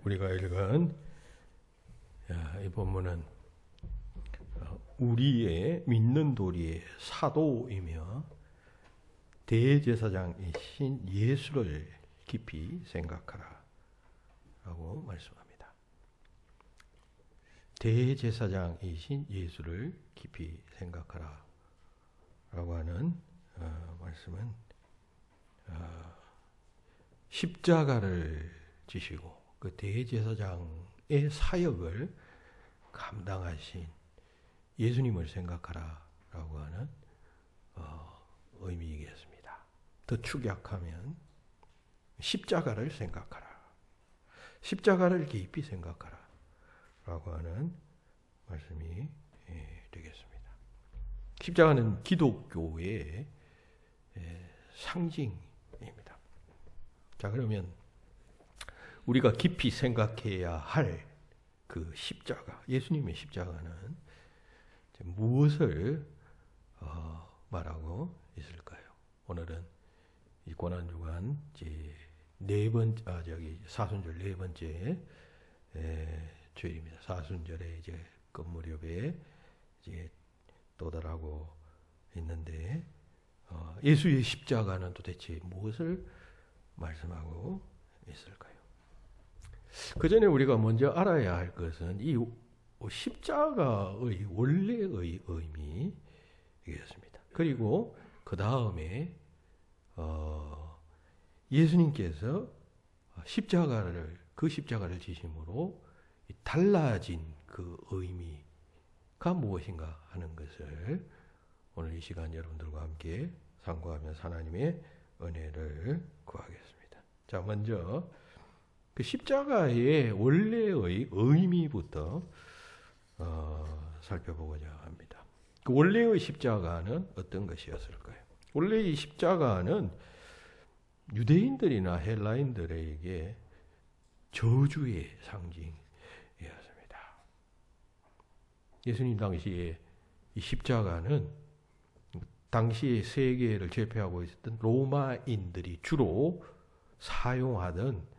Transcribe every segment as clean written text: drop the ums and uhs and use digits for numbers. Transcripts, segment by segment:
우리가 읽은 이 본문은 우리의 믿는 도리의 사도이며 대제사장이신 예수를 깊이 생각하라 라고 말씀합니다. 대제사장이신 예수를 깊이 생각하라 라고 하는 말씀은 십자가를 지시고 그 대제사장의 사역을 감당하신 예수님을 생각하라 라고 하는 의미이겠습니다. 더 축약하면 십자가를 생각하라. 십자가를 깊이 생각하라 라고 하는 말씀이 되겠습니다. 십자가는 기독교의 상징입니다. 자, 그러면 우리가 깊이 생각해야 할 그 십자가, 예수님의 십자가는 무엇을 말하고 있을까요? 오늘은 이 고난주간 사순절 네 번째 주일입니다. 사순절에 이제 끝무렵에 이제 도달하고 있는데 예수의 십자가는 도대체 무엇을 말씀하고 있을까요? 그 전에 우리가 먼저 알아야 할 것은 이 십자가의 원래의 의미이겠습니다. 그리고 그 다음에 예수님께서 그 십자가를 지심으로 달라진 그 의미가 무엇인가 하는 것을 오늘 이 시간 여러분들과 함께 상고하면서 하나님의 은혜를 구하겠습니다. 자, 먼저 그 십자가의 원래의 의미부터 살펴보고자 합니다. 그 원래의 십자가는 어떤 것이었을까요? 원래 이 십자가는 유대인들이나 헬라인들에게 저주의 상징이었습니다. 예수님 당시에 이 십자가는 당시의 세계를 제패하고 있었던 로마인들이 주로 사용하던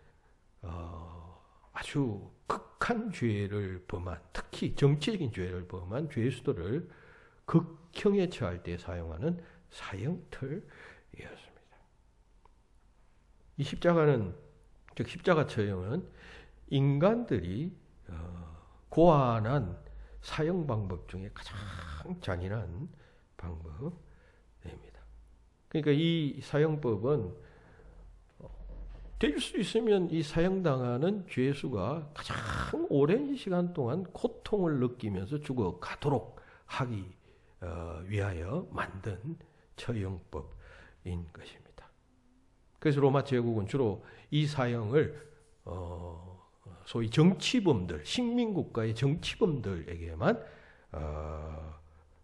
아주 극한 죄를 범한, 특히 정치적인 죄를 범한 죄수들을 극형에 처할 때 사용하는 사형틀이었습니다. 이 십자가는, 즉 십자가 처형은 인간들이 고안한 사형 방법 중에 가장 잔인한 방법입니다. 그러니까 이 사형법은 될 수 있으면 이 사형당하는 죄수가 가장 오랜 시간 동안 고통을 느끼면서 죽어가도록 하기 위하여 만든 처형법인 것입니다. 그래서 로마 제국은 주로 이 사형을 소위 정치범들, 식민국가의 정치범들에게만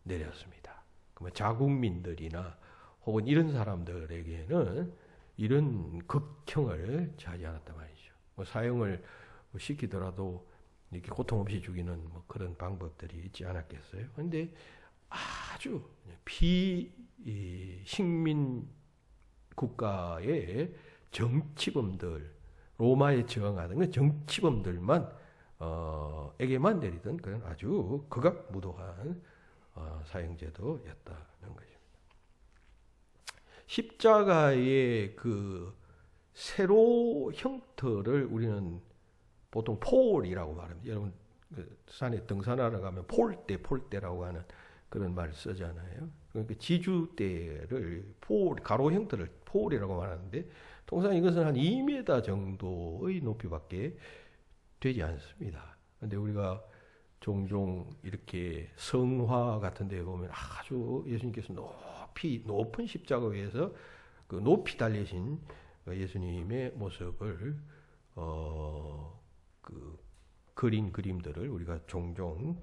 내렸습니다. 그러면 자국민들이나 혹은 이런 사람들에게는 이런 극형을 자지 않았단 말이죠. 사형을 시키더라도 이렇게 고통 없이 죽이는 그런 방법들이 있지 않았겠어요. 그런데 아주 비식민 국가의 정치범들, 로마에 저항하던 정치범들만 에게만 내리던 그런 아주 극악무도한 사형제도였다는 것입니다. 십자가의 그 세로 형태를 우리는 보통 폴이라고 말합니다. 여러분 그 산에 등산하러 가면 폴대라고 하는 그런 말을 쓰잖아요. 그러니까 지주대를 가로 형태를 폴이라고 말하는데 통상 이것은 한 2m 정도의 높이밖에 되지 않습니다. 그런데 우리가 종종 이렇게 성화 같은 데 보면 아주 예수님께서 높은 십자가 위에서 그 높이 달리신 예수님의 모습을 그 그린 그림들을 우리가 종종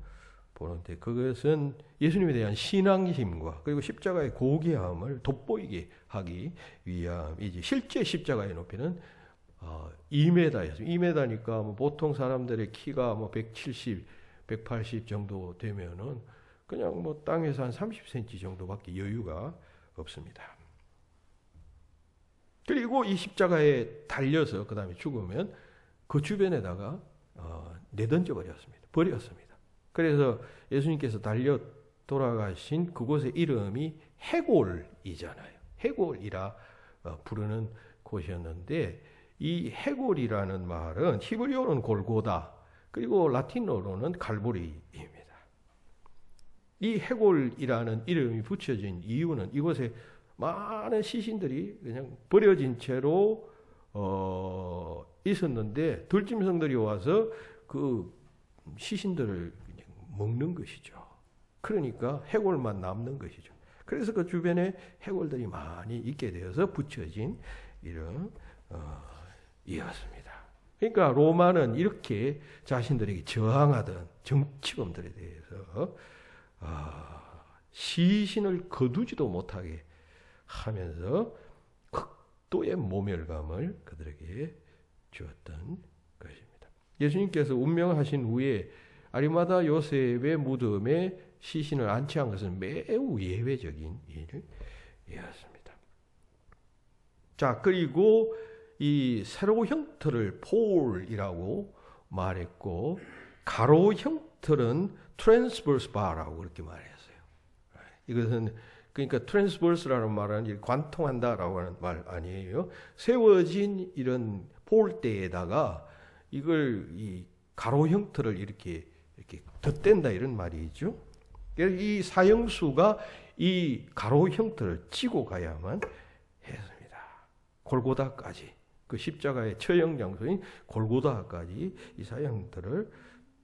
보는데 그것은 예수님에 대한 신앙심과 그리고 십자가의 고귀함을 돋보이게 하기 위함이지. 실제 십자가의 높이는 2m였습니다. 2m니까 보통 사람들의 키가 170, 180 정도 되면은 그냥 땅에서 한 30cm 정도밖에 여유가 없습니다. 그리고 이 십자가에 달려서 그 다음에 죽으면 그 주변에다가 내던져 버렸습니다. 그래서 예수님께서 달려 돌아가신 그곳의 이름이 해골이잖아요. 해골이라 부르는 곳이었는데, 이 해골이라는 말은 히브리어로는 골고다, 그리고 라틴어로는 갈보리입니다. 이 해골이라는 이름이 붙여진 이유는 이곳에 많은 시신들이 그냥 버려진 채로 있었는데, 들짐승들이 와서 그 시신들을 그냥 먹는 것이죠. 그러니까 해골만 남는 것이죠. 그래서 그 주변에 해골들이 많이 있게 되어서 붙여진 이름이었습니다. 그러니까 로마는 이렇게 자신들에게 저항하던 정치범들에 대해서 시신을 거두지도 못하게 하면서 극도의 모멸감을 그들에게 주었던 것입니다. 예수님께서 운명하신 후에 아리마다 요셉의 무덤에 시신을 안치한 것은 매우 예외적인 일이었습니다. 자, 그리고 이 세로 형틀을 폴이라고 말했고, 가로 형틀은 트랜스버스 바라고 그렇게 말했어요. 이것은 그러니까 트랜스버스라는 말은 관통한다라고 하는 말 아니에요. 세워진 이런 폴대에다가 이걸 이 가로 형틀을 이렇게 덧댄다 이런 말이죠. 이 사형수가 이 가로 형틀을 치고 가야만 했습니다. 골고다까지, 그 십자가의 처형 장소인 골고다까지 이 사형들을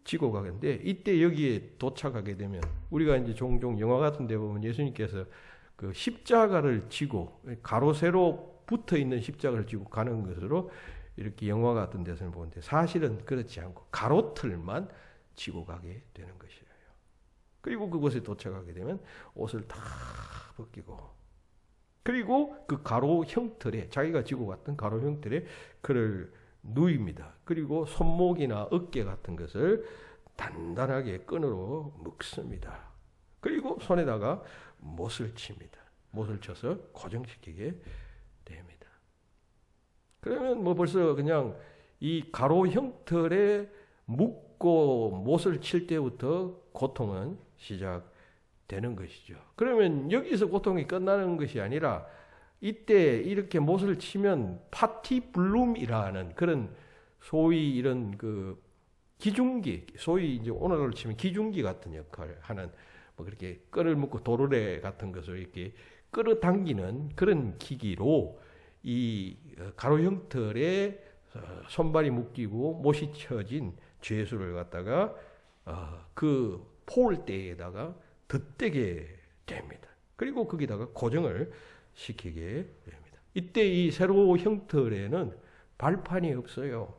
지고 가겠는데, 이때 여기에 도착하게 되면 우리가 이제 종종 영화 같은 데 보면 예수님께서 그 십자가를 지고 가로 세로 붙어 있는 십자가를 지고 가는 것으로 이렇게 영화 같은 데서는 보는데, 사실은 그렇지 않고 가로틀만 지고 가게 되는 것이에요. 그리고 그곳에 도착하게 되면 옷을 다 벗기고, 그리고 그 가로 형틀에, 자기가 지고 갔던 가로 형틀에 그를 누입니다. 그리고 손목이나 어깨 같은 것을 단단하게 끈으로 묶습니다. 그리고 손에다가 못을 칩니다. 못을 쳐서 고정시키게 됩니다. 그러면 뭐 벌써 그냥 이 가로 형틀에 묶고 못을 칠 때부터 고통은 시작되는 것이죠. 그러면 여기서 고통이 끝나는 것이 아니라, 이때 이렇게 못을 치면 파티블룸이라는 그런 소위 이런 그 기중기, 소위 이제 오늘날로 치면 기중기 같은 역할을 하는, 뭐 그렇게 끈을 묶고 도르래 같은 것을 이렇게 끌어당기는 그런 기기로 이 가로 형틀에 손발이 묶이고 못이 쳐진 죄수를 갖다가 그 폴대에다가 덧대게 됩니다. 그리고 거기다가 고정을 시키게 됩니다. 이때 이 세로 형틀에는 발판이 없어요.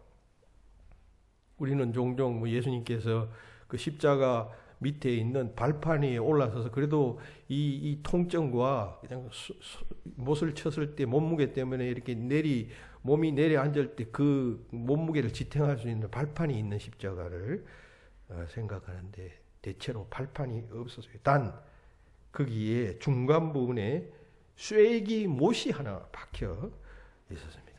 우리는 종종 뭐 예수님께서 그 십자가 밑에 있는 발판 위에 올라서서 그래도 이 통증과 그냥 못을 쳤을 때 몸무게 때문에 이렇게 몸이 내려앉을 때 그 몸무게를 지탱할 수 있는 발판이 있는 십자가를 생각하는데, 대체로 발판이 없었어요. 단 거기에 중간 부분에 쇠기 못이 하나 박혀 있었습니다.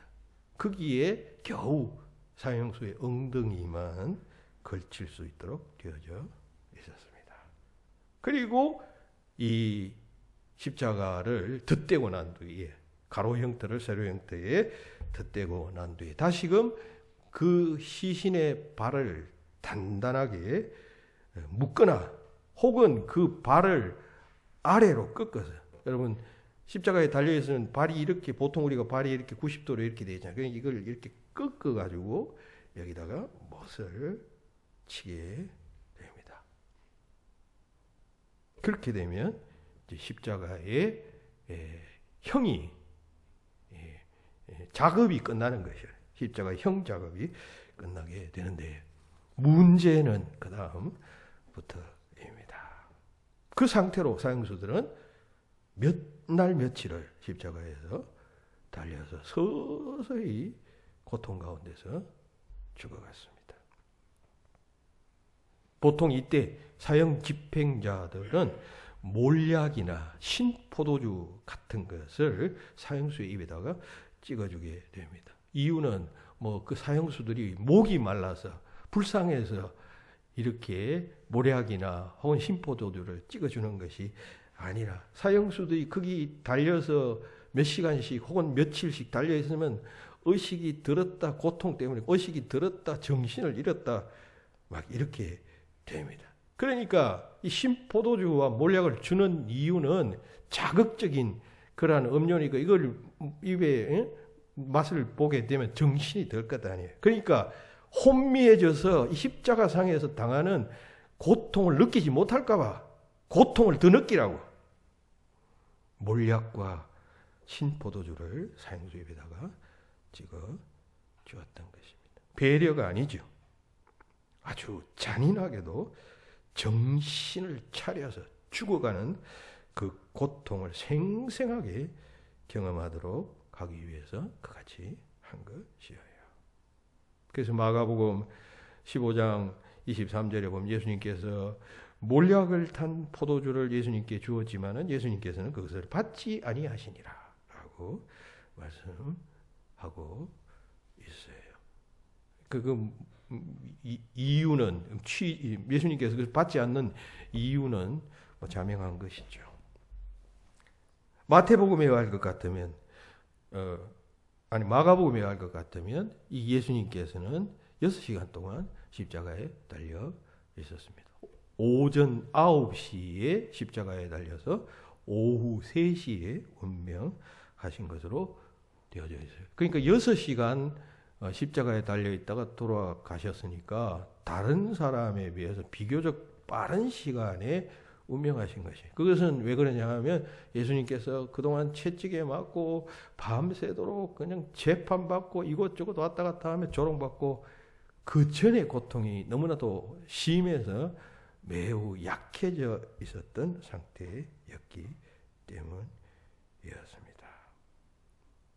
거기에 겨우 사형수의 엉덩이만 걸칠 수 있도록 되어져 있었습니다. 그리고 이 십자가를 덧대고 난 뒤에, 가로 형태를 세로 형태에 덧대고 난 뒤에 다시금 그 시신의 발을 단단하게 묶거나 혹은 그 발을 아래로 꺾어서, 여러분 십자가에 달려있으면 발이 이렇게, 보통 우리가 발이 이렇게 90도로 이렇게 되잖아요. 그러니까 이걸 이렇게 꺾어가지고 여기다가 못을 치게 됩니다. 그렇게 되면 이제 십자가의 형이, 작업이 끝나는 것이에요. 십자가 형 작업이 끝나게 되는데, 문제는 그 다음부터입니다. 그 상태로 사형수들은 몇 날 며칠을 십자가에서 달려서 서서히 고통 가운데서 죽어갔습니다. 보통 이때 사형 집행자들은 몰약이나 신포도주 같은 것을 사형수의 입에다가 찍어주게 됩니다. 이유는 뭐 그 사형수들이 목이 말라서 불쌍해서 이렇게 모략이나 혹은 심포도주를 찍어주는 것이 아니라 사형수들이 거기 달려서 몇 시간씩 혹은 며칠씩 달려 있으면 의식이 들었다, 고통 때문에 의식이 들었다, 정신을 잃었다, 막 이렇게 됩니다. 그러니까 이 심포도주와 몰약을 주는 이유는 자극적인 그러한 음료니까 이걸 입에 맛을 보게 되면 정신이 들 것 아니에요. 그러니까 혼미해져서 이 십자가상에서 당하는 고통을 느끼지 못할까봐 고통을 더 느끼라고 몰약과 신포도주를 사형수 입에다가 찍어 주었던 것입니다. 배려가 아니죠. 아주 잔인하게도 정신을 차려서 죽어가는 그 고통을 생생하게 경험하도록 하기 위해서 그같이 한 것이에요. 그래서 마가복음 15장 23절에 보면 예수님께서 몰약을 탄 포도주를 예수님께 주었지만은 예수님께서는 그것을 받지 아니하시니라 라고 말씀하고 있어요. 이유는 예수님께서 그것을 받지 않는 이유는 자명한 것이죠. 마태복음에 할 것 같으면 마가복음에 할 것 같으면 이 예수님께서는 6시간 동안 십자가에 달려 있었습니다. 오전 9시에 십자가에 달려서 오후 3시에 운명하신 것으로 되어져 있어요. 그러니까 6시간 십자가에 달려 있다가 돌아가셨으니까 다른 사람에 비해서 비교적 빠른 시간에 운명하신 것이. 그것은 왜 그러냐 하면 예수님께서 그동안 채찍에 맞고 밤새도록 그냥 재판받고 이것저것 왔다 갔다 하며 조롱받고 그 전에 고통이 너무나도 심해서 매우 약해져 있었던 상태였기 때문이었습니다.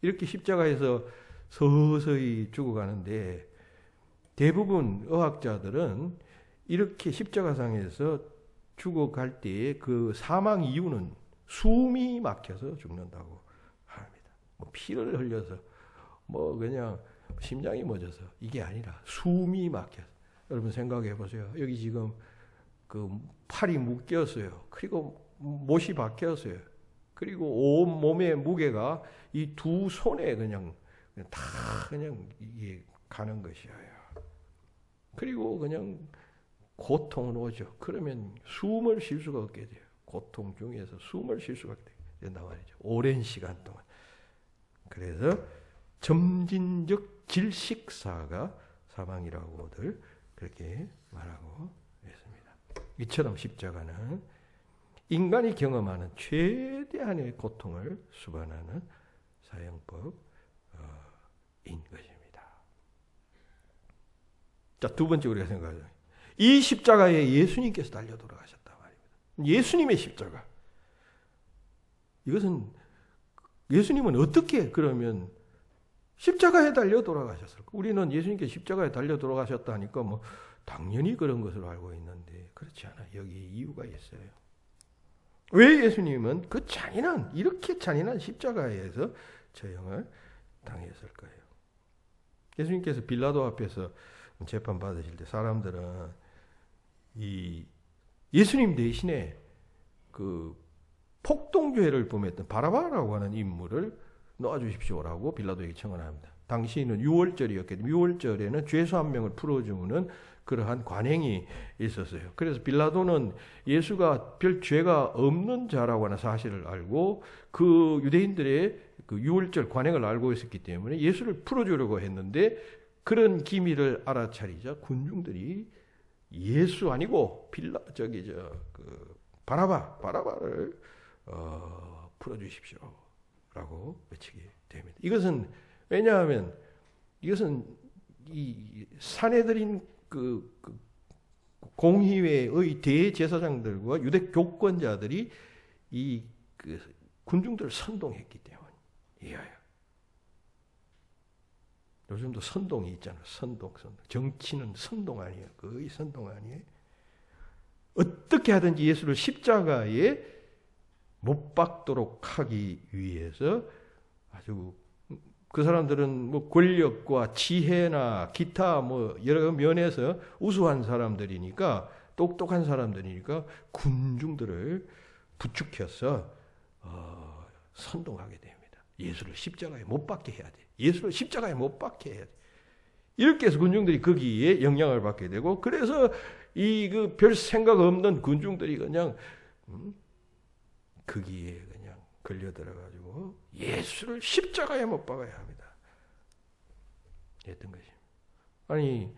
이렇게 십자가에서 서서히 죽어가는데 대부분 의학자들은 이렇게 십자가상에서 죽어갈 때의 그 사망 이유는 숨이 막혀서 죽는다고 합니다. 뭐 피를 흘려서 뭐 그냥 심장이 멎어서 이게 아니라 숨이 막혀서. 여러분 생각해 보세요. 여기 지금 그 팔이 묶였어요. 그리고 못이 박혔어요. 그리고 온 몸의 무게가 이 두 손에 그냥 다 그냥 이게 가는 것이에요. 그리고 그냥 고통은 오죠. 그러면 숨을 쉴 수가 없게 돼요. 고통 중에서 숨을 쉴 수가 없게 된단 말이죠. 오랜 시간 동안. 그래서 점진적 질식사가 사망이라고들 그렇게 말하고 있습니다. 이처럼 십자가는 인간이 경험하는 최대한의 고통을 수반하는 사형법인 것입니다. 자, 두 번째 우리가 생각하자. 이 십자가에 예수님께서 달려 돌아가셨단 말입니다. 예수님의 십자가. 이것은 예수님은 어떻게 그러면 십자가에 달려 돌아가셨을까? 우리는 예수님께 십자가에 달려 돌아가셨다니까 뭐 당연히 그런 것으로 알고 있는데 그렇지 않아요. 여기 이유가 있어요. 왜 예수님은 그 이렇게 잔인한 십자가에서 처형을 당했을까요? 예수님께서 빌라도 앞에서 재판 받으실 때 사람들은 이 예수님 대신에 그 폭동죄를 범했던 바라바라고 하는 인물을 놓아주십시오라고 빌라도에게 청원합니다. 당시에는 6월절이었기 때문에 6월절에는 죄수 한 명을 풀어주는 그러한 관행이 있었어요. 그래서 빌라도는 예수가 별 죄가 없는 자라고 하는 사실을 알고 그 유대인들의 그 6월절 관행을 알고 있었기 때문에 예수를 풀어주려고 했는데 그런 기미를 알아차리자 군중들이 예수 아니고 바라바를 풀어주십시오라고 외치게 됩니다. 이것은 왜냐하면 이것은 이 사내들인 그 공의회의 대제사장들과 유대 교권자들이 이 그 군중들을 선동했기 때문이에요. 요즘도 선동이 있잖아요. 선동. 정치는 선동 아니에요. 거의 선동 아니에요. 어떻게 하든지 예수를 십자가에 못 박도록 하기 위해서 아주 그 사람들은 뭐 권력과 지혜나 기타 뭐 여러 면에서 우수한 사람들이니까, 똑똑한 사람들이니까 군중들을 부추겨서 선동하게 됩니다. 예수를 십자가에 못 박게 해야 돼. 예수를 십자가에 못 박게 해야 돼. 이렇게 해서 군중들이 거기에 영향을 받게 되고, 그래서 이 그 별 생각 없는 군중들이 그냥 거기에 그냥 걸려들어가지고 예수를 십자가에 못 박아야 합니다. 했던 것입니다. 아니,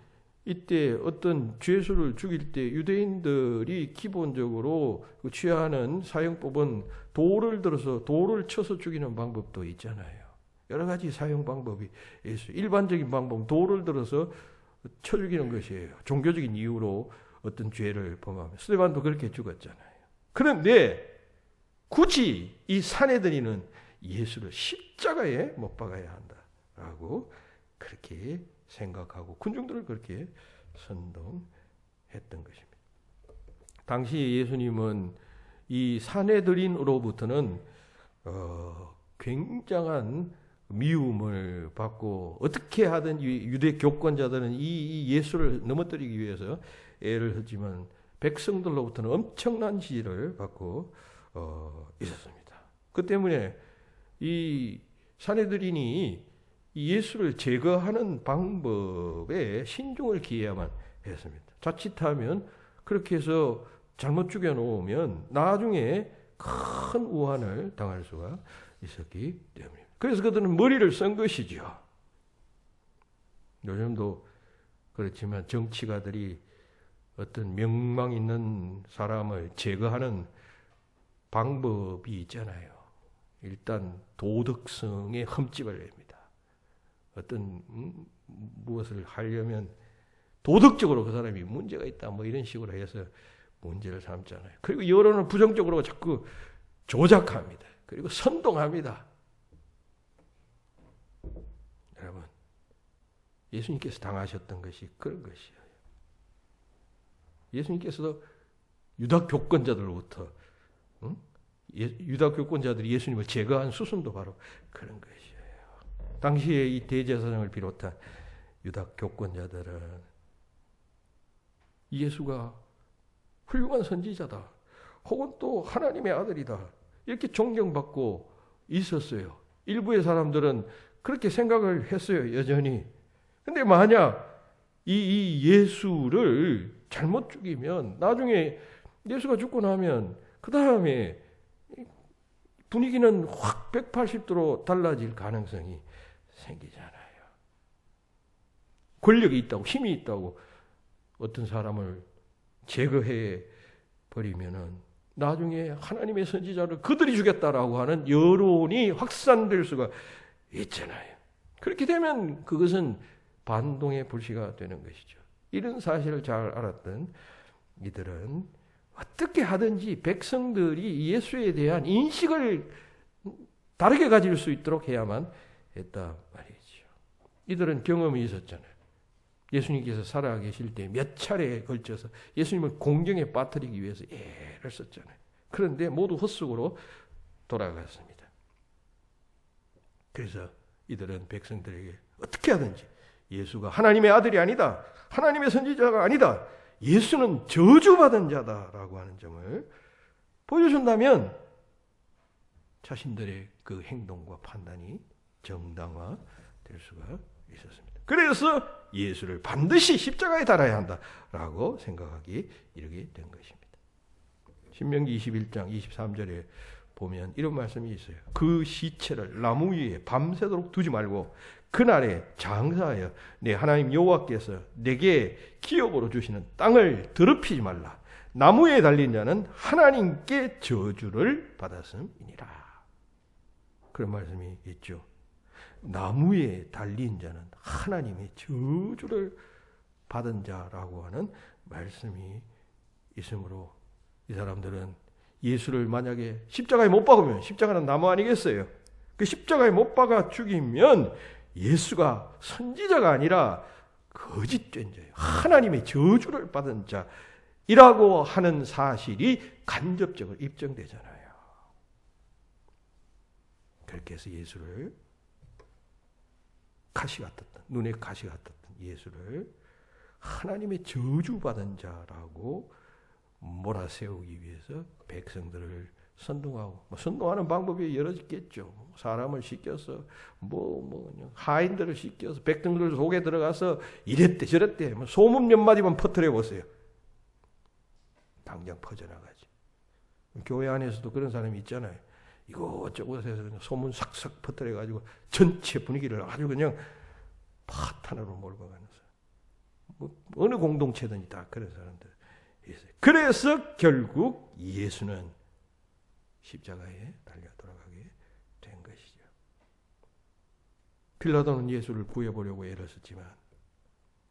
이때 어떤 죄수를 죽일 때 유대인들이 기본적으로 취하는 사형법은 돌을 들어서 돌을 쳐서 죽이는 방법도 있잖아요. 여러 가지 사형 방법이 있어요. 일반적인 방법은 돌을 들어서 쳐 죽이는 것이에요. 종교적인 이유로 어떤 죄를 범하면. 스데반도 그렇게 죽었잖아요. 그런데 굳이 이 사내들이는 예수를 십자가에 못 박아야 한다라고 그렇게 생각하고 군중들을 그렇게 선동했던 것입니다. 당시 예수님은 이 사내들인으로부터는 굉장한 미움을 받고, 어떻게 하든 유대 교권자들은 이 예수를 넘어뜨리기 위해서 애를 쓰지만 백성들로부터는 엄청난 지지를 받고 있었습니다. 그 때문에 이 사내들인이 예수를 제거하는 방법에 신중을 기해야만 했습니다. 자칫하면 그렇게 해서 잘못 죽여놓으면 나중에 큰 우환을 당할 수가 있었기 때문입니다. 그래서 그들은 머리를 쓴 것이죠. 요즘도 그렇지만 정치가들이 어떤 명망 있는 사람을 제거하는 방법이 있잖아요. 일단 도덕성에 흠집을 냅니다. 어떤 무엇을 하려면 도덕적으로 그 사람이 문제가 있다 뭐 이런 식으로 해서 문제를 삼잖아요. 그리고 여론을 부정적으로 자꾸 조작합니다. 그리고 선동합니다. 여러분, 예수님께서 당하셨던 것이 그런 것이에요. 예수님께서도 유다 교권자들로부터 유다 교권자들이 예수님을 제거한 수순도 바로 그런 것이에요. 당시에 이 대제사장을 비롯한 유다 교권자들은 예수가 훌륭한 선지자다, 혹은 또 하나님의 아들이다, 이렇게 존경받고 있었어요. 일부의 사람들은 그렇게 생각을 했어요, 여전히. 근데 만약 이 예수를 잘못 죽이면 나중에 예수가 죽고 나면 그 다음에 분위기는 확 180도로 달라질 가능성이 생기잖아요. 권력이 있다고, 힘이 있다고 어떤 사람을 제거해 버리면은 나중에 하나님의 선지자를 그들이 죽였다라고 하는 여론이 확산될 수가 있잖아요. 그렇게 되면 그것은 반동의 불씨가 되는 것이죠. 이런 사실을 잘 알았던 이들은 어떻게 하든지 백성들이 예수에 대한 인식을 다르게 가질 수 있도록 해야만 했단 말이죠. 이들은 경험이 있었잖아요. 예수님께서 살아계실 때 몇 차례에 걸쳐서 예수님을 공경에 빠뜨리기 위해서 애를 썼잖아요. 그런데 모두 헛수고로 돌아갔습니다. 그래서 이들은 백성들에게 어떻게 하든지 예수가 하나님의 아들이 아니다, 하나님의 선지자가 아니다, 예수는 저주받은 자다라고 하는 점을 보여준다면 자신들의 그 행동과 판단이 정당화될 수가 있었습니다. 그래서 예수를 반드시 십자가에 달아야 한다라고 생각하기 이르게 된 것입니다. 신명기 21장 23절에 보면 이런 말씀이 있어요. 그 시체를 나무 위에 밤새도록 두지 말고 그날에 장사하여 내 하나님 여호와께서 내게 기업으로 주시는 땅을 더럽히지 말라. 나무에 달린 자는 하나님께 저주를 받았음이니라. 그런 말씀이 있죠. 나무에 달린 자는 하나님의 저주를 받은 자라고 하는 말씀이 있으므로 이 사람들은 예수를 만약에 십자가에 못 박으면, 십자가는 나무 아니겠어요? 그 십자가에 못 박아 죽이면 예수가 선지자가 아니라 거짓된 자예요. 하나님의 저주를 받은 자이라고 하는 사실이 간접적으로 입증되잖아요. 그렇게 해서 예수를 가시 같았던, 눈에 가시 같았던 예수를 하나님의 저주받은 자라고 몰아세우기 위해서 백성들을 선동하고, 선동하는 방법이 여러 있겠죠. 사람을 시켜서 그냥 하인들을 시켜서 백성들 속에 들어가서 이랬대 저랬대 소문 몇 마디만 퍼뜨려 보세요. 당장 퍼져나가지. 교회 안에서도 그런 사람이 있잖아요. 이것저것 해서 그냥 소문 싹싹 퍼뜨려 가지고 전체 분위기를 아주 그냥 파탄으로 몰고 가는 사람. 어느 공동체든지 다 그런 사람들 있어요. 그래서 결국 예수는 십자가에 달려 돌아가게 된 것이죠. 빌라도는 예수를 구해보려고 애를 썼지만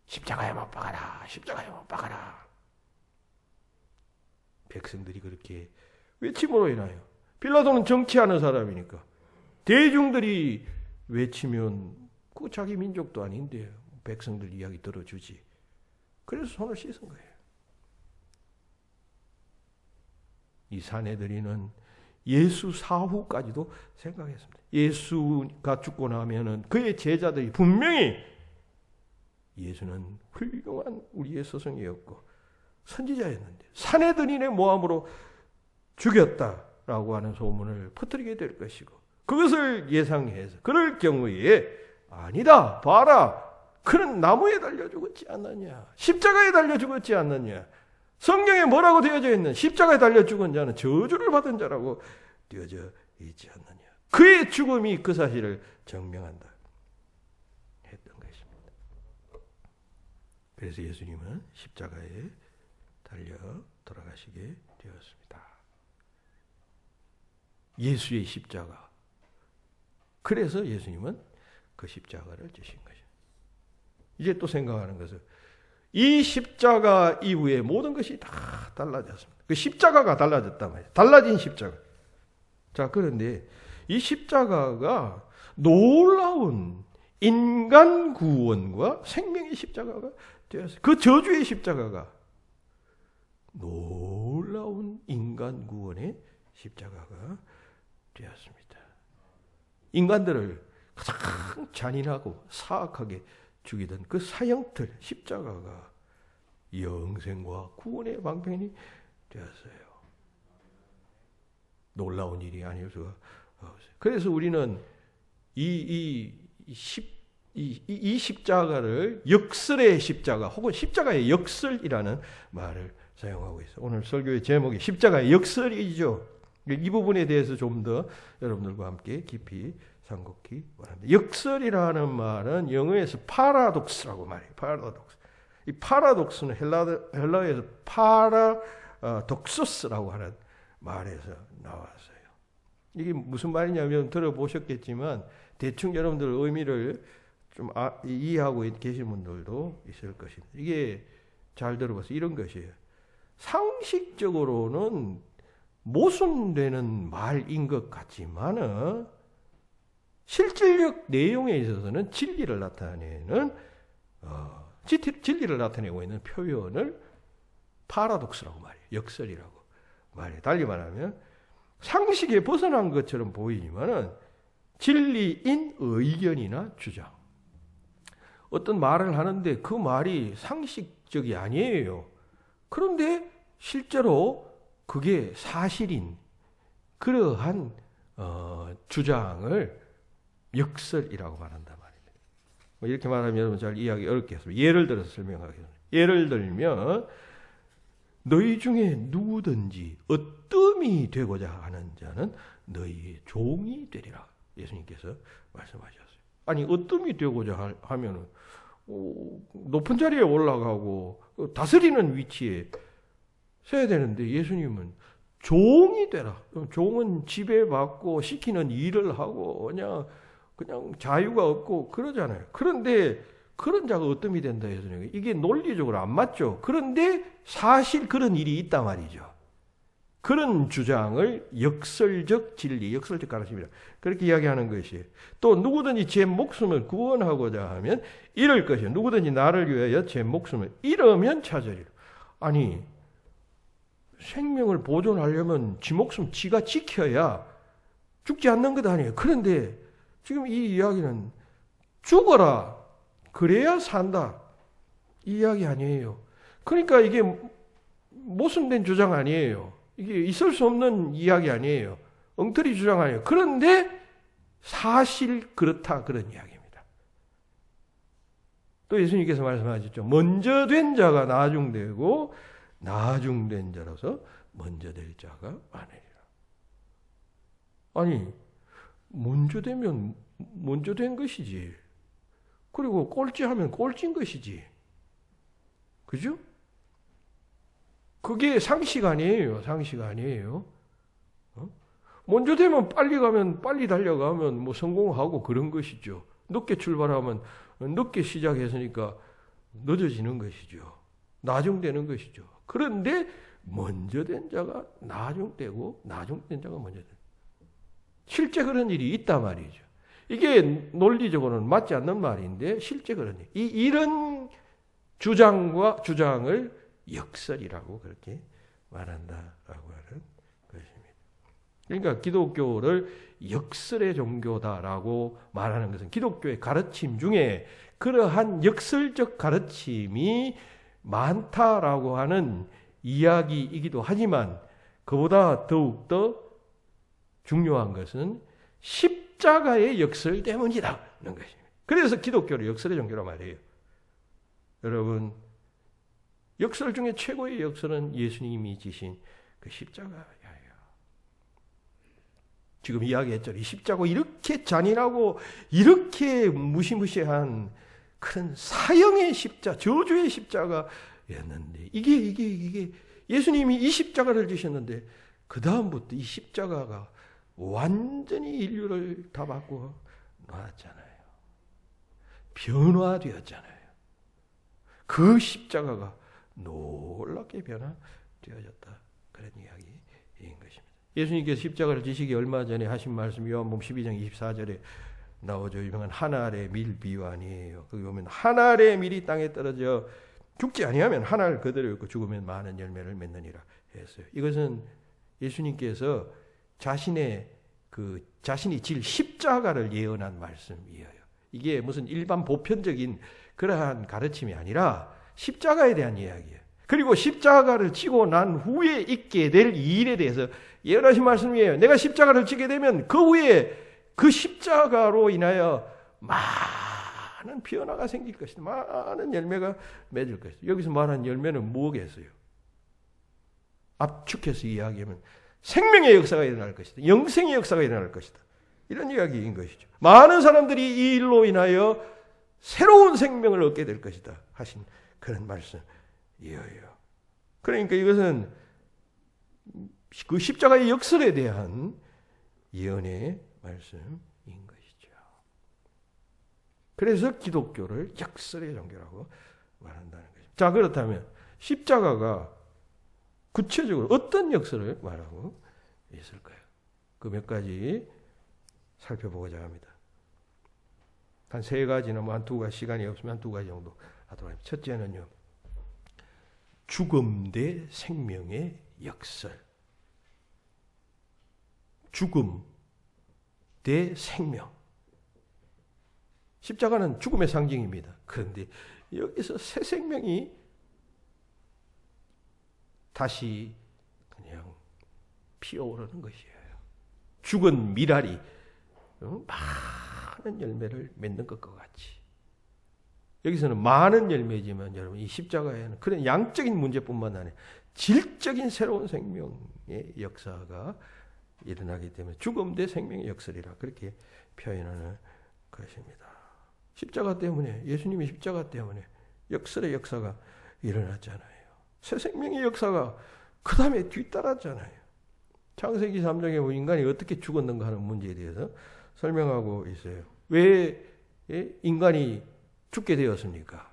십자가에 못 박아라, 십자가에 못 박아라. 백성들이 그렇게 외침으로 인하여, 빌라도는 정치하는 사람이니까 대중들이 외치면 그 자기 민족도 아닌데 백성들 이야기 들어주지. 그래서 손을 씻은 거예요. 이 사내들이는 예수 사후까지도 생각했습니다. 예수가 죽고 나면은 그의 제자들이 분명히 예수는 훌륭한 우리의 스승이었고 선지자였는데 사내들인의 모함으로 죽였다라고 하는 소문을 퍼뜨리게 될 것이고, 그것을 예상해서 그럴 경우에 아니다, 봐라, 그는 나무에 달려 죽었지 않느냐, 십자가에 달려 죽었지 않느냐, 성경에 뭐라고 되어져 있는 십자가에 달려 죽은 자는 저주를 받은 자라고 되어져 있지 않느냐. 그의 죽음이 그 사실을 증명한다 했던 것입니다. 그래서 예수님은 십자가에 달려 돌아가시게 되었습니다. 예수의 십자가. 그래서 예수님은 그 십자가를 지신 것입니다. 이제 또 생각하는 것은 이 십자가 이후에 모든 것이 다 달라졌습니다. 그 십자가가 달라졌단 말이에요. 달라진 십자가. 자, 그런데 이 십자가가 놀라운 인간 구원과 생명의 십자가가 되었어요. 그 저주의 십자가가 놀라운 인간 구원의 십자가가 되었습니다. 인간들을 가장 잔인하고 사악하게 죽이던 그 사형틀 십자가가 영생과 구원의 방편이 되었어요. 놀라운 일이 아닐 수가 없어요. 그래서 우리는 이 십자가를 역설의 십자가 혹은 십자가의 역설이라는 말을 사용하고 있어요. 오늘 설교의 제목이 십자가의 역설이죠. 이 부분에 대해서 좀 더 여러분들과 함께 깊이 상고히 원합니다. 역설이라는 말은 영어에서 파라독스라고 말해요. 파라독스. 이 파라독스는 헬라어에서 파라독소스라고 하는 말에서 나왔어요. 이게 무슨 말이냐면 들어보셨겠지만 대충 여러분들 의미를 좀 이해하고 계신 분들도 있을 것입니다. 이게 잘 들어봐서 이런 것이에요. 상식적으로는 모순되는 말인 것 같지만은 실질적 내용에 있어서는 진리를 나타내는 진리를 나타내고 있는 표현을 파라독스라고 말해요. 역설이라고 말해요. 달리 말하면 상식에 벗어난 것처럼 보이지만은 진리인 의견이나 주장. 어떤 말을 하는데 그 말이 상식적이 아니에요. 그런데 실제로 그게 사실인 그러한 주장을 역설이라고 말한단 말입니다. 이렇게 말하면 여러분 잘 이해하기 어렵겠습니다. 예를 들어서 설명하겠습니다. 예를 들면 너희 중에 누구든지 어뜸이 되고자 하는 자는 너희의 종이 되리라. 예수님께서 말씀하셨어요. 아니 어뜸이 되고자 하면은 높은 자리에 올라가고 다스리는 위치에 서야 되는데 예수님은 종이 되라. 종은 지배받고 시키는 일을 하고 그냥 자유가 없고 그러잖아요. 그런데 그런 자가 어뜸이 된다 해서 이게 논리적으로 안 맞죠. 그런데 사실 그런 일이 있단 말이죠. 그런 주장을 역설적 진리, 역설적 가르침이라 그렇게 이야기하는 것이에요. 또 누구든지 제 목숨을 구원하고자 하면 잃을 것이요. 누구든지 나를 위하여 제 목숨을 잃으면 찾으리라. 아니 생명을 보존하려면 지 목숨 지가 지켜야 죽지 않는 것 아니에요. 그런데 지금 이 이야기는 죽어라. 그래야 산다. 이 이야기 아니에요. 그러니까 이게 모순된 주장 아니에요. 이게 있을 수 없는 이야기 아니에요. 엉터리 주장 아니에요. 그런데 사실 그렇다 그런 이야기입니다. 또 예수님께서 말씀하셨죠. 먼저 된 자가 나중되고 나중된 자로서 먼저 될 자가 많으리라. 아니 먼저 되면 먼저 된 것이지. 그리고 꼴찌하면 꼴찌인 것이지. 그죠? 그게 상식 아니에요. 상식 아니에요. 먼저 되면 빨리 가면 빨리 달려가면 뭐 성공하고 그런 것이죠. 늦게 출발하면 늦게 시작했으니까 늦어지는 것이죠. 나중되는 것이죠. 그런데 먼저 된 자가 나중되고 나중된 자가 먼저 된. 실제 그런 일이 있단 말이죠. 이게 논리적으로는 맞지 않는 말인데 실제 그런 일. 이런 주장과 주장을 역설이라고 그렇게 말한다라고 하는 것입니다. 그러니까 기독교를 역설의 종교다라고 말하는 것은 기독교의 가르침 중에 그러한 역설적 가르침이 많다라고 하는 이야기이기도 하지만 그보다 더욱더 중요한 것은 십자가의 역설 때문이라는 것입니다. 그래서 기독교를 역설의 종교라고 말해요. 여러분, 역설 중에 최고의 역설은 예수님이 지신 그 십자가예요. 지금 이야기했죠. 이 십자가 이렇게 잔인하고 이렇게 무시무시한 그런 사형의 십자가, 저주의 십자가였는데 이게 예수님이 이 십자가를 지셨는데 그 다음부터 이 십자가가 완전히 인류를 다 바꾸어 놨잖아요. 변화되었잖아요. 그 십자가가 놀랍게 변화되어졌다. 그런 이야기인 것입니다. 예수님께서 십자가를 지시기 얼마 전에 하신 말씀 요한복음 12장 24절에 나오죠. 유명한 한 알의 밀 비유아니에요. 거기 보면 한 알의 밀이 땅에 떨어져 죽지 아니하면 한 알 그대로 있고 죽으면 많은 열매를 맺느니라 했어요. 이것은 예수님께서 자신이 질 십자가를 예언한 말씀이에요. 이게 무슨 일반 보편적인 그러한 가르침이 아니라 십자가에 대한 이야기예요. 그리고 십자가를 지고 난 후에 있게 될 일에 대해서 예언하신 말씀이에요. 내가 십자가를 지게 되면 그 후에 그 십자가로 인하여 많은 변화가 생길 것이다. 많은 열매가 맺을 것이다. 여기서 말한 열매는 뭐겠어요? 압축해서 이야기하면 생명의 역사가 일어날 것이다. 영생의 역사가 일어날 것이다. 이런 이야기인 것이죠. 많은 사람들이 이 일로 인하여 새로운 생명을 얻게 될 것이다 하신 그런 말씀이에요. 그러니까 이것은 그 십자가의 역설에 대한 예언의 말씀인 것이죠. 그래서 기독교를 역설의 종교라고 말한다는 것입니다. 자, 그렇다면 십자가가 구체적으로 어떤 역설을 말하고 있을까요? 그 몇 가지 살펴보고자 합니다. 한 세 가지나 한 두 가지, 시간이 없으면 한 두 가지 정도 하도록 합니다. 첫째는요, 죽음 대 생명의 역설. 죽음 대 생명. 십자가는 죽음의 상징입니다. 그런데 여기서 새 생명이 다시 그냥 피어오르는 것이에요. 죽은 미랄이 많은 열매를 맺는 것과 같이. 여기서는 많은 열매지만 여러분 이 십자가에는 그런 양적인 문제뿐만 아니라 질적인 새로운 생명의 역사가 일어나기 때문에 죽음 대 생명의 역설이라 그렇게 표현하는 것입니다. 십자가 때문에, 예수님의 십자가 때문에 역설의 역사가 일어났잖아요. 새 생명의 역사가 그 다음에 뒤따랐잖아요. 창세기 3장에 인간이 어떻게 죽었는가 하는 문제에 대해서 설명하고 있어요. 왜 인간이 죽게 되었습니까?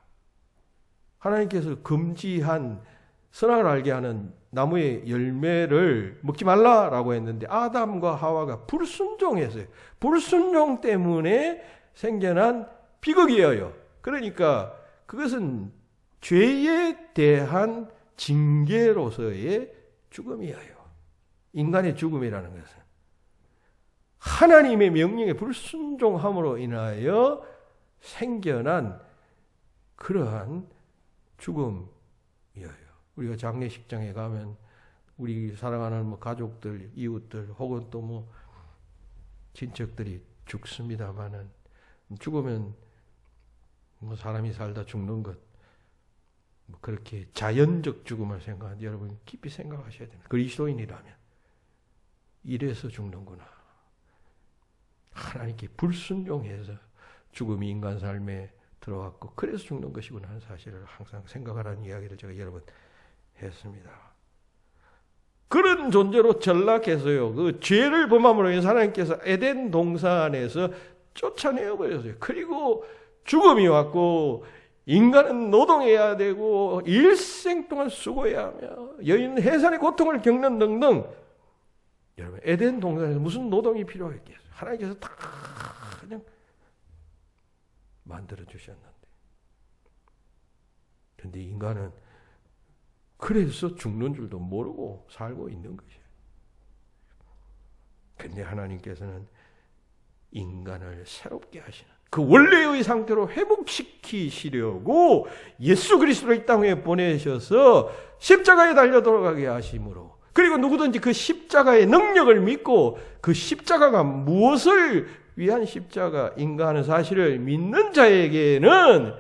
하나님께서 금지한 선악을 알게 하는 나무의 열매를 먹지 말라라고 했는데 아담과 하와가 불순종했어요. 불순종 때문에 생겨난 비극이에요. 그러니까 그것은 죄에 대한 징계로서의 죽음이에요. 인간의 죽음이라는 것은 하나님의 명령에 불순종함으로 인하여 생겨난 그러한 죽음이에요. 우리가 장례식장에 가면 우리 사랑하는 뭐 가족들, 이웃들 혹은 또 뭐 친척들이 죽습니다만은 죽으면 뭐 사람이 살다 죽는 것 뭐 그렇게 자연적 죽음을 생각하는데 여러분 깊이 생각하셔야 됩니다. 그리스도인이라면 이래서 죽는구나. 하나님께 불순종해서 죽음이 인간 삶에 들어왔고 그래서 죽는 것이구나 하는 사실을 항상 생각하라는 이야기를 제가 여러 번 했습니다. 그런 존재로 전락해서요. 그 죄를 범함으로 인해서 하나님께서 에덴 동산에서 쫓아내어 버렸어요. 그리고 죽음이 왔고 인간은 노동해야 되고 일생 동안 수고해야 하며 여인 해산의 고통을 겪는 등등. 여러분 에덴 동산에서 무슨 노동이 필요했겠어요? 하나님께서 다 그냥 만들어 주셨는데. 그런데 인간은 그래서 죽는 줄도 모르고 살고 있는 것이에요. 그런데 하나님께서는 인간을 새롭게 하시는 그 원래의 상태로 회복시키시려고 예수 그리스도를 이 땅에 보내셔서 십자가에 달려 돌아가게 하심으로 그리고 누구든지 그 십자가의 능력을 믿고 그 십자가가 무엇을 위한 십자가인가 하는 사실을 믿는 자에게는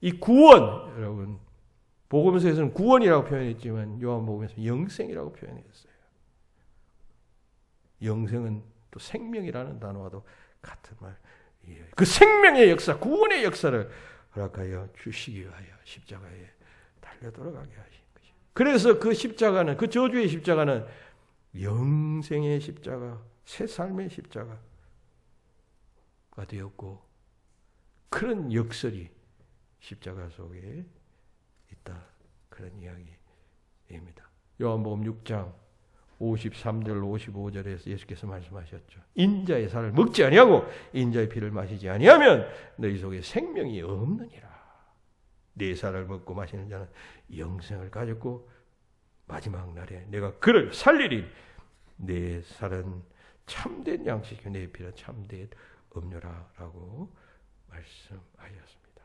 이 구원, 여러분 복음서에서는 구원이라고 표현했지만 요한복음에서는 영생이라고 표현했어요. 영생은 또 생명이라는 단어와도 같은 말. 그 생명의 역사, 구원의 역사를 허락하여 주시기 위하여 십자가에 달려 돌아가게 하신 것이죠. 그래서 그 십자가는, 그 저주의 십자가는 영생의 십자가, 새 삶의 십자가가 되었고 그런 역설이 십자가 속에 있다. 그런 이야기입니다. 요한복음 6장 53절 55절에서 예수께서 말씀하셨죠. 인자의 살을 먹지 아니하고 인자의 피를 마시지 아니하면 너희 속에 생명이 없느니라. 내 살을 먹고 마시는 자는 영생을 가졌고 마지막 날에 내가 그를 살리리. 내 살은 참된 양식이요 내 피는 참된 음료라 라고 말씀하셨습니다.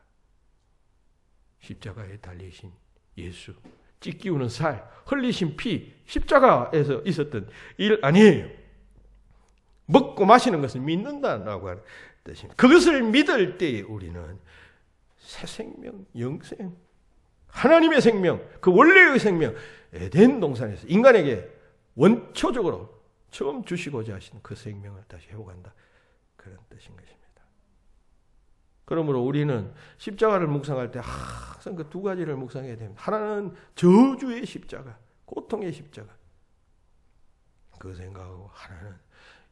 십자가에 달리신 예수, 찢기우는 살, 흘리신 피, 십자가에서 있었던 일 아니에요. 먹고 마시는 것을 믿는다라고 하는 뜻입니다. 그것을 믿을 때에 우리는 새 생명, 영생, 하나님의 생명, 그 원래의 생명, 에덴 동산에서 인간에게 원초적으로 처음 주시고자 하신 그 생명을 다시 회복한다. 그런 뜻인 것입니다. 그러므로 우리는 십자가를 묵상할 때 항상 그 두 가지를 묵상해야 됩니다. 하나는 저주의 십자가, 고통의 십자가. 그 생각하고 하나는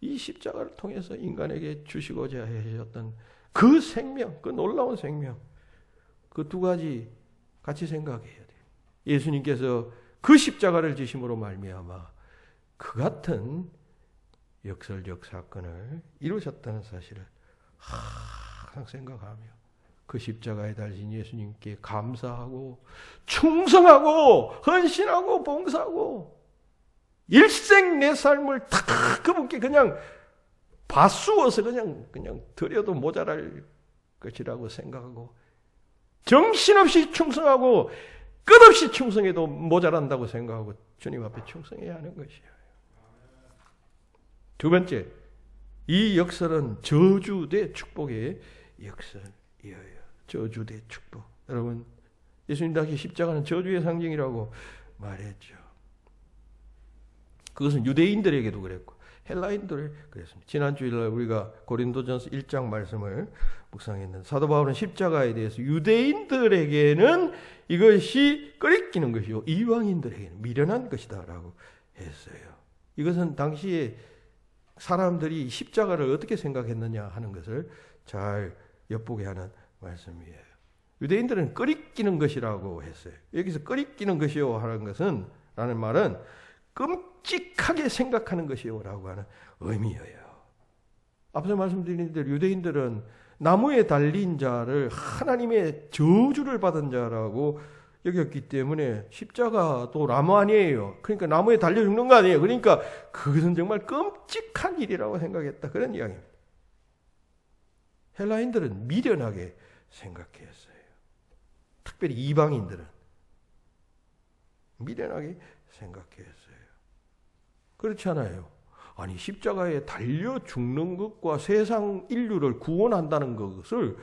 이 십자가를 통해서 인간에게 주시고자 하셨던 그 생명, 그 놀라운 생명. 그 두 가지 같이 생각해야 돼요. 예수님께서 그 십자가를 지심으로 말미암아 그 같은 역설적 사건을 이루셨다는 사실을 항상 생각하며 그 십자가에 달린 예수님께 감사하고 충성하고 헌신하고 봉사하고 일생 내 삶을 다 그분께 그냥 봐수어서 그냥 드려도 모자랄 것이라고 생각하고 정신없이 충성하고 끝없이 충성해도 모자란다고 생각하고 주님 앞에 충성해야 하는 것이에요. 두 번째, 이 역설은 저주 대 축복의 역설이에요. 저주 대 축복. 여러분, 예수님 당시 십자가는 저주의 상징이라고 말했죠. 그것은 유대인들에게도 그랬고 헬라인들에 그랬습니다. 지난 주일날 우리가 고린도전서 1장 말씀을 묵상했는데 사도 바울은 십자가에 대해서 유대인들에게는 이것이 끄리끼는 것이요 이방인들에게는 미련한 것이다라고 했어요. 이것은 당시에 사람들이 십자가를 어떻게 생각했느냐 하는 것을 잘 엿보게 하는 말씀이에요. 유대인들은 끄리끼는 것이라고 했어요. 여기서 끄리끼는 것이요 하는 것은 라는 말은 끔찍하게 생각하는 것이요 라고 하는 의미예요. 앞서 말씀드린 대로 유대인들은 나무에 달린 자를 하나님의 저주를 받은 자라고 여겼기 때문에 십자가도 나무 아니에요. 그러니까 나무에 달려 죽는 거 아니에요. 그러니까 그것은 정말 끔찍한 일이라고 생각했다. 그런 이야기입니다. 헬라인들은 미련하게 생각했어요. 특별히 이방인들은 미련하게 생각했어요. 그렇잖아요. 아니 십자가에 달려 죽는 것과 세상 인류를 구원한다는 것을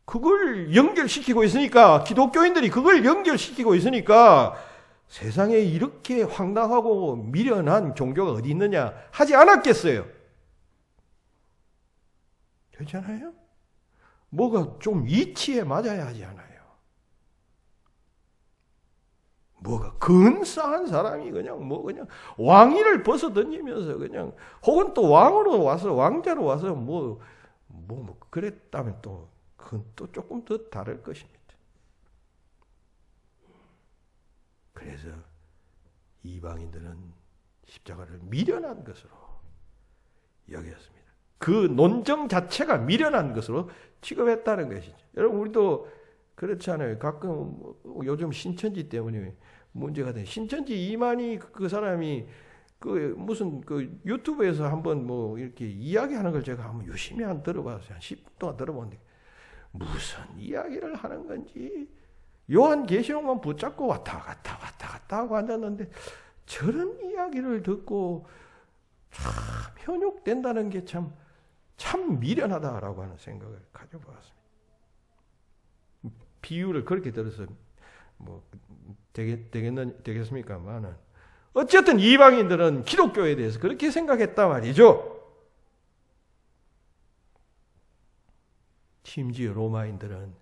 그걸 연결시키고 있으니까 기독교인들이 그걸 연결시키고 있으니까 세상에 이렇게 황당하고 미련한 종교가 어디 있느냐 하지 않았겠어요. 괜찮아요? 뭐가 좀 이치에 맞아야 하지 않아요. 뭐가 근사한 사람이 그냥 왕위를 벗어던지면서 그냥 혹은 또 왕으로 와서 왕자로 와서 뭐 그랬다면 또 그건 또 조금 더 다를 것입니다. 그래서 이방인들은 십자가를 미련한 것으로 여겼습니다. 그 논정 자체가 미련한 것으로 취급했다는 것이죠. 여러분 우리도 그렇지 않아요. 가끔 요즘 신천지 때문에 문제가 돼. 신천지 이만희 그 사람이 그 무슨 그 유튜브에서 한번 뭐 이렇게 이야기하는 걸 제가 한번 유심히 한 들어봤어요. 한 10분 동안 들어봤는데 무슨 이야기를 하는 건지 요한계시록만 붙잡고 왔다 갔다 하고 앉았는데 저런 이야기를 듣고 참 현혹된다는 게 참 미련하다라고 하는 생각을 가져보았습니다. 비유를 그렇게 들어서 뭐 되겠습니까만은 어쨌든 이방인들은 기독교에 대해서 그렇게 생각했단 말이죠. 심지어 로마인들은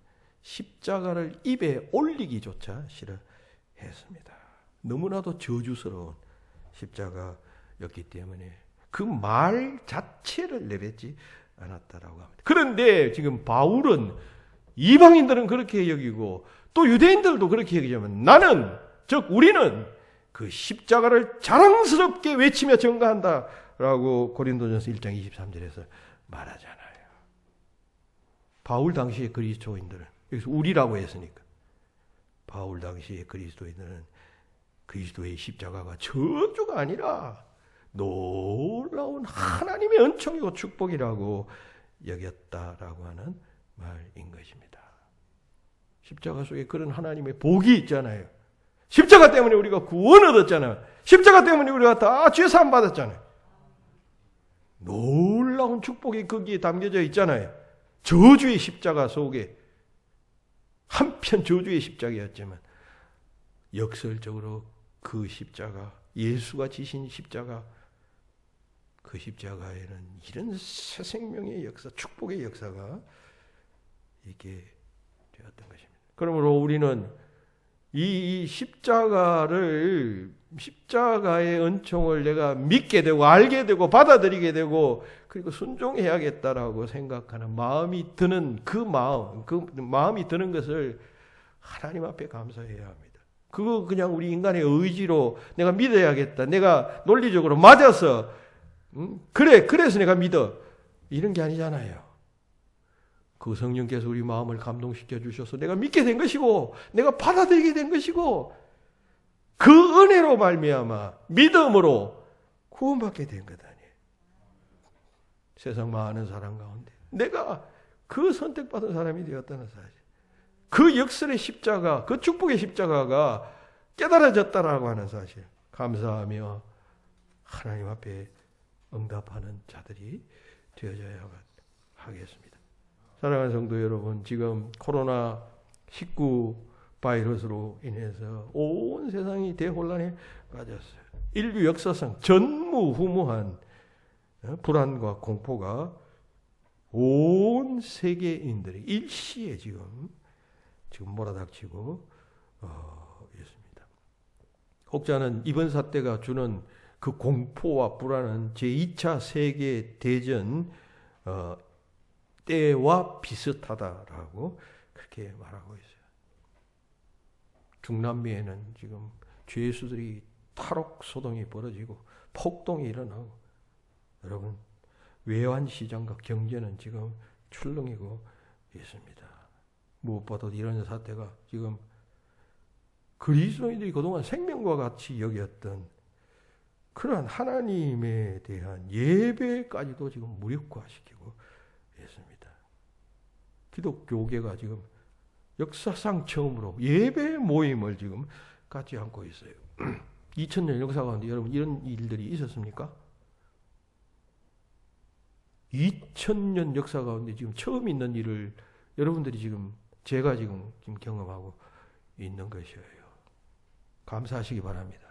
십자가를 입에 올리기조차 싫어했습니다. 너무나도 저주스러운 십자가였기 때문에 그 말 자체를 내뱉지 않았다라고 합니다. 그런데 지금 바울은 이방인들은 그렇게 여기고 또 유대인들도 그렇게 여기지만 나는 즉 우리는 그 십자가를 자랑스럽게 외치며 증거한다라고 고린도전서 1장 23절에서 말하잖아요. 바울 당시의 그리스도인들은 여기서 우리라고 했으니까 바울 당시의 그리스도인들은 그리스도의 십자가가 저주가 아니라 놀라운 하나님의 은총이고 축복이라고 여겼다라고 하는 말인 것입니다. 십자가 속에 그런 하나님의 복이 있잖아요. 십자가 때문에 우리가 구원 얻었잖아요. 십자가 때문에 우리가 다 죄사함 받았잖아요. 놀라운 축복이 거기에 담겨져 있잖아요. 저주의 십자가 속에 한편 저주의 십자가였지만 역설적으로 그 십자가 예수가 지신 십자가 그 십자가에는 이런 새 생명의 역사 축복의 역사가 있게 되었던 것입니다. 그러므로 우리는 이 십자가의 은총을 내가 믿게 되고 알게 되고 받아들이게 되고 그리고 순종해야겠다라고 생각하는 마음이 드는 그 마음이 드는 것을 하나님 앞에 감사해야 합니다. 그거 그냥 우리 인간의 의지로 내가 믿어야겠다. 내가 논리적으로 맞아서 그래서 내가 믿어. 이런 게 아니잖아요. 그 성령께서 우리 마음을 감동시켜 주셔서 내가 믿게 된 것이고 내가 받아들이게 된 것이고 그 은혜로 말미암아 믿음으로 구원받게 된 것 아니에요. 세상 많은 사람 가운데 내가 그 선택받은 사람이 되었다는 사실. 그 역설의 십자가, 그 축복의 십자가가 깨달아졌다라고 하는 사실. 감사하며 하나님 앞에 응답하는 자들이 되어져야 하겠습니다. 사랑하는 성도 여러분, 지금 코로나19 바이러스로 인해서 온 세상이 대혼란에 빠졌어요. 인류 역사상 전무후무한 불안과 공포가 온 세계인들이 일시에 지금 몰아닥치고 있습니다. 혹자는 이번 사태가 주는 그 공포와 불안은 제2차 세계대전 때와 비슷하다라고 그렇게 말하고 있어요. 중남미에는 지금 죄수들이 탈옥 소동이 벌어지고 폭동이 일어나고 여러분 외환시장과 경제는 지금 출렁이고 있습니다. 무엇보다도 이런 사태가 지금 그리스도인들이 그동안 생명과 같이 여겼던 그러한 하나님에 대한 예배까지도 지금 무력화시키고 있습니다. 기독교계가 지금 역사상 처음으로 예배 모임을 지금 갖지 않고 있어요. 2000년 역사 가운데 여러분 이런 일들이 있었습니까? 2000년 역사 가운데 지금 처음 있는 일을 여러분들이 제가 지금 경험하고 있는 것이에요. 감사하시기 바랍니다.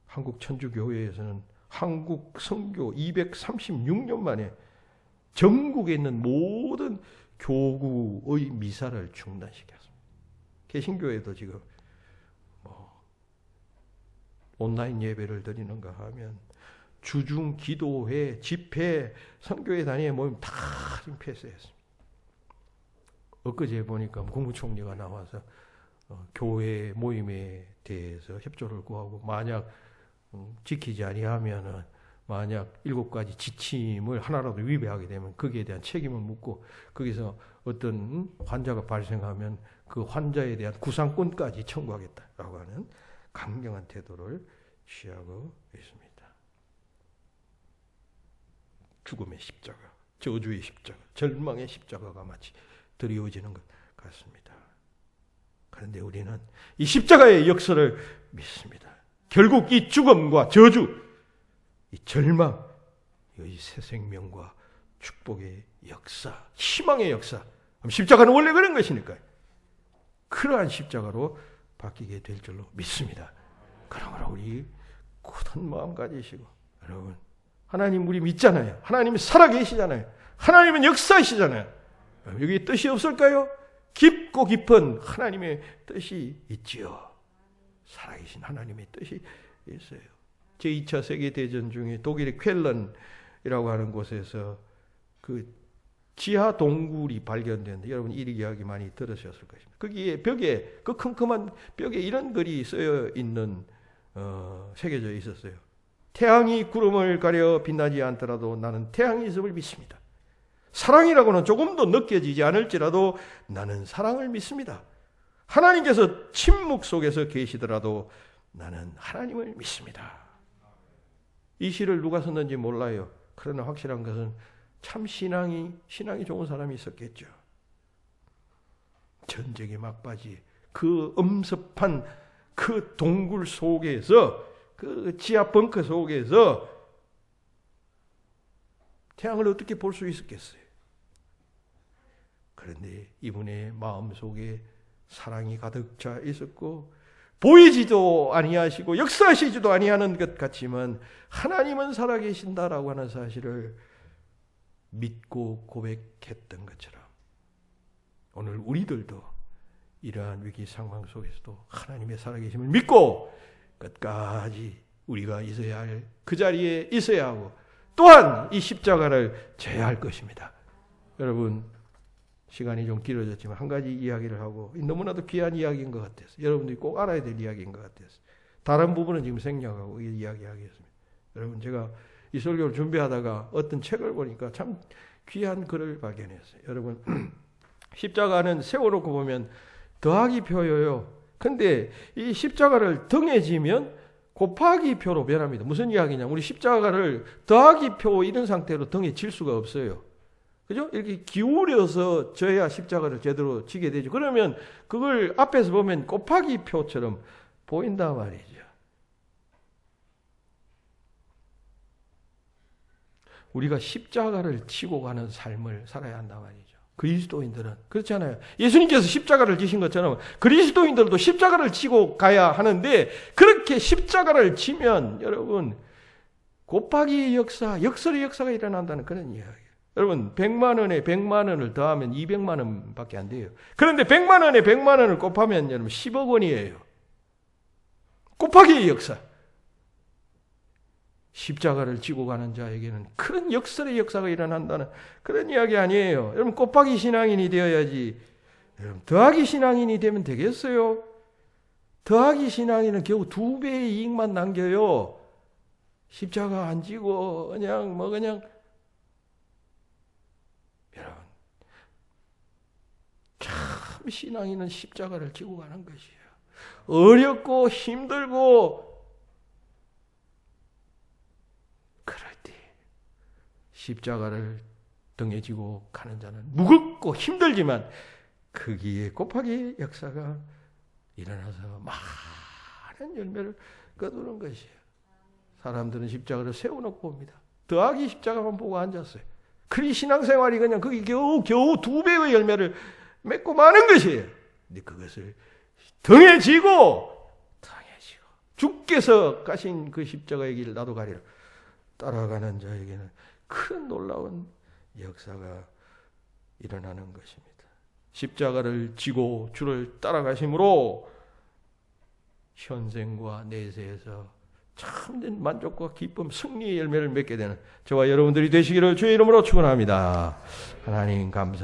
한국 천주교회에서는 한국 선교 236년 만에 전국에 있는 모든 교구의 미사를 중단시켰습니다. 개신교회도 지금 온라인 예배를 드리는가 하면 주중 기도회, 집회, 선교회 단위의 모임 다 지금 폐쇄했습니다. 엊그제 보니까 국무총리가 나와서 교회 모임에 대해서 협조를 구하고 만약 지키지 아니하면은 만약 7가지 지침을 하나라도 위배하게 되면 거기에 대한 책임을 묻고 거기서 어떤 환자가 발생하면 그 환자에 대한 구상권까지 청구하겠다라고 하는 강경한 태도를 취하고 있습니다. 죽음의 십자가, 저주의 십자가, 절망의 십자가가 마치 드리워지는 것 같습니다. 그런데 우리는 이 십자가의 역사를 믿습니다. 결국 이 죽음과 저주, 이 절망, 이 새 생명과 축복의 역사, 희망의 역사. 십자가는 원래 그런 것이니까요. 그러한 십자가로 바뀌게 될 줄로 믿습니다. 그러므로 우리 굳은 마음 가지시고 여러분 하나님 우리 믿잖아요. 하나님이 살아계시잖아요. 하나님은 역사이시잖아요. 여기 뜻이 없을까요? 깊고 깊은 하나님의 뜻이 있지요. 살아계신 하나님의 뜻이 있어요. 제2차 세계대전 중에 독일의 쾰른이라고 하는 곳에서 그 지하 동굴이 발견되는데 여러분 이 이야기 많이 들으셨을 것입니다. 거기에 벽에 그 컴컴한 벽에 이런 글이 쓰여 있는 새겨져 있었어요. 태양이 구름을 가려 빛나지 않더라도 나는 태양이 있음을 믿습니다. 사랑이라고는 조금도 느껴지지 않을지라도 나는 사랑을 믿습니다. 하나님께서 침묵 속에서 계시더라도 나는 하나님을 믿습니다. 이 시를 누가 썼는지 몰라요. 그러나 확실한 것은 참 신앙이 좋은 사람이 있었겠죠. 전쟁의 막바지 그 엄습한 그 동굴 속에서 그 지하 벙커 속에서 태양을 어떻게 볼 수 있었겠어요? 그런데 이분의 마음 속에 사랑이 가득 차 있었고 보이지도 아니하시고 역사하시지도 아니하는 것 같지만 하나님은 살아계신다라고 하는 사실을 믿고 고백했던 것처럼 오늘 우리들도 이러한 위기 상황 속에서도 하나님의 살아계심을 믿고 끝까지 우리가 있어야 할 그 자리에 있어야 하고 또한 이 십자가를 져야 할 것입니다. 여러분 시간이 좀 길어졌지만 한 가지 이야기를 하고 너무나도 귀한 이야기인 것 같아서 여러분들이 꼭 알아야 될 이야기인 것 같아서 다른 부분은 지금 생략하고 이야기하겠습니다. 여러분 제가 이 설교를 준비하다가 어떤 책을 보니까 참 귀한 글을 발견했어요. 여러분 십자가는 세워놓고 보면 더하기 표예요. 근데 이 십자가를 등에 지면 곱하기 표로 변합니다. 무슨 이야기냐? 우리 십자가를 더하기 표 이런 상태로 등에 칠 수가 없어요. 그죠? 이렇게 기울여서 져야 십자가를 제대로 지게 되죠. 그러면 그걸 앞에서 보면 곱하기 표처럼 보인단 말이죠. 우리가 십자가를 치고 가는 삶을 살아야 한단 말이죠. 그리스도인들은 그렇잖아요. 예수님께서 십자가를 지신 것처럼 그리스도인들도 십자가를 치고 가야 하는데 그렇게 십자가를 치면 여러분 곱하기 역사, 역설의 역사가 일어난다는 그런 이야기예요. 여러분 100만 원에 100만 원을 더하면 200만 원밖에 안 돼요. 그런데 100만 원에 100만 원을 곱하면 여러분 10억 원이에요. 곱하기의 역사. 십자가를 지고 가는 자에게는 큰 역설의 역사가 일어난다는 그런 이야기 아니에요. 여러분 곱하기 신앙인이 되어야지. 여러분 더하기 신앙인이 되면 되겠어요? 더하기 신앙인은 겨우 2배의 이익만 남겨요. 십자가 안 지고 그냥 여러분 참 신앙인은 십자가를 지고 가는 것이에요. 어렵고 힘들고 그럴 때 십자가를 등에 지고 가는 자는 무겁고 힘들지만 거기에 곱하기 역사가 일어나서 많은 열매를 거두는 것이에요. 사람들은 십자가를 세워놓고 봅니다. 더하기 십자가만 보고 앉았어요. 그리 신앙생활이 그냥 거기 겨우 2배의 열매를 맺고 마는 것이에요. 근데 그것을 등에 지고 주께서 가신 그 십자가의 길 나도 가리라 따라가는 자에게는 큰 놀라운 역사가 일어나는 것입니다. 십자가를 지고 주를 따라가심으로 현생과 내세에서 참된 만족과 기쁨, 승리의 열매를 맺게 되는 저와 여러분들이 되시기를 주의 이름으로 축원합니다. 하나님 감사.